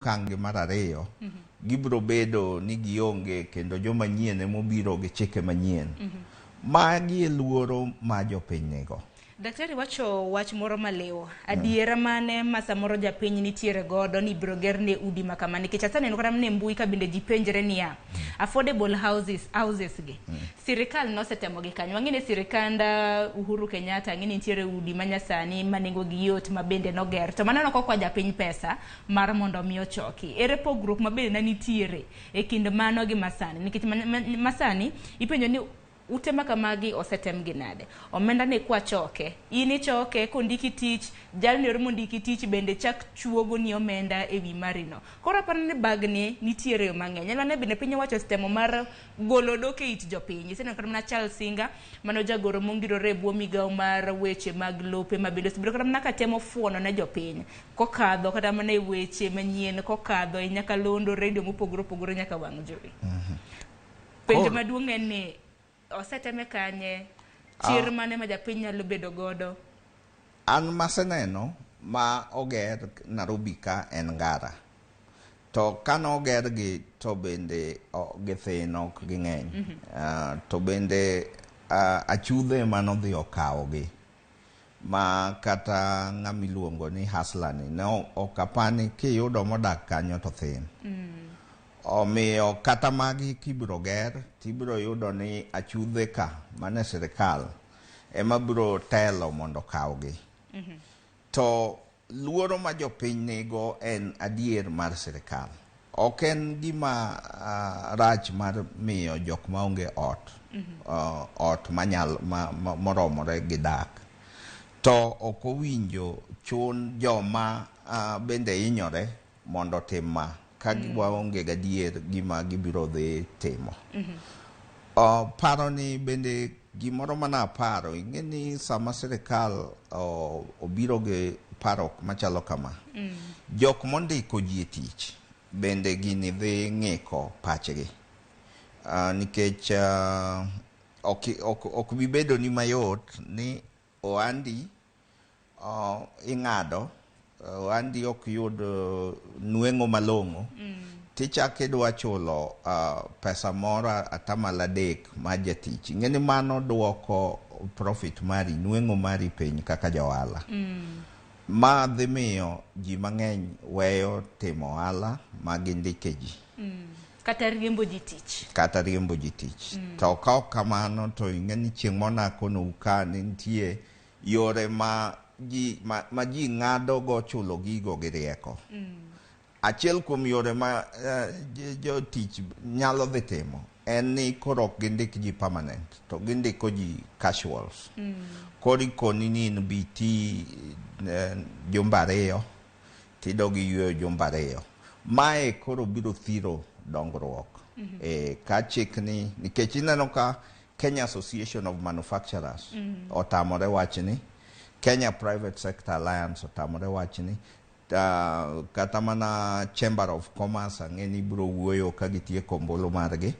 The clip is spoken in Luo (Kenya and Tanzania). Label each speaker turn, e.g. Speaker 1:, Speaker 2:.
Speaker 1: kangi mar ariyo, gibiro bedo ni gionge kendo joma nyien mobiro gi chike manyien. Magi luoro ma jopiny nigo.
Speaker 2: Daktari wacho wach moro malewo. Adiera mane ma samoro japiny nitiere godo ni biro gerne udi ma kama nikech asaneno kata ne mbui ka bende ji penjre niya affordable houses gi. Sirikal nosetemo gi kanyo. Wang'e sirikanda Uhuru Kenyatta ng'e nitiere udi manyasani ma nengo gi yot ma bende noger. To maneno kokwa japiny pesa mar mondo mi ochoki. Ere pogruok ma bende nitiere e kind mano gi masani nikech masani ipenjo ni ute makamagi osetem gi nade. Omenda ne kwa choke. Ini choke kondiki tich, jalni oromo ndiki tich bende chak chuogo ni omenda e wi marino. Koro aparo ni bagni nitiere yo mang'eny. Nyalo ne bende piny wacho sistemo mar golo doke it jopiny. Iseno kata mana Charles Singa mano jagoro mongirore e bwo migawo mar weche mag lope ma bende osebiro kata mana ka temo fuono ne jopiny. Kokadho kata mana e weche manyien, kokadho e nyakalondo radio mopogore opogore nyaka wang' jowi. Penjo maduong' en ni oseteme kanye chir mane ma japiny nyalo bedo godo.
Speaker 1: An maseneno ma oger Nairobi ka en Ngara. To kano oger gi to bende githino ok ging'eny. To bende achudhe manodhi okawo gi. Ma kata ng'amiluongo ni haslani ne okapani kiyudo modak kanyo to thin. Omiyo kata magi kibiro ger, tibiro yudo ni achudhe ka, mane sirikal, ema biro telo mondo kawgi. To luoro ma jopiny nigo en adier mar sirikal. Ok en gima rach mar miyo jok maonge ot, ot moromore gi dak. To ok owinjo chun joma bende hinyore mondo tim ma. Ka giwaonge gadier gima gibiro dhi timo. Paro ni bende gimoro mana paro, ing'e ni sama sirikal obiro gi paro machalo kama. Jok mondiko ji e tich bende gini dhi ng'iko pachgi. Nikech ok bibedo ni mayot ni oandi ing'ado. Andi ok yud nueng'o malong'o. Tichak idwa chulo pesa moro atamalo 3 ma jatich. Ing'eni mano duoko profit mari, nueng'o mari piny kaka johala. Ma dhi miyo ji mang'eny weyo timo ohala ma gindike ji.
Speaker 2: Kata riembo ji tich.
Speaker 1: Kata riembo ji tich. To ka ok kamano to ing'eni chieng' monakono ka nitie yore ma ji ng'ado go chulo gigo gi rieko. Achiel kuom yore ma jotich nyalo dhi timo en ni koro ok gindik ji permanent, to gindiko ji casuals. Koro ikoni ni in biti jumbe 2 tidog iyweyo jumbe 2. Mae koro biro thiro dongruok. Ka Chik ni nikech ineno ka Kenya Association of Manufacturers otamore wachni, Kenya Private Sector Alliance otamore wachni, kata mana Chamber of Commerce ang'e ni biro wuoyo ka gitieko ombulu margi.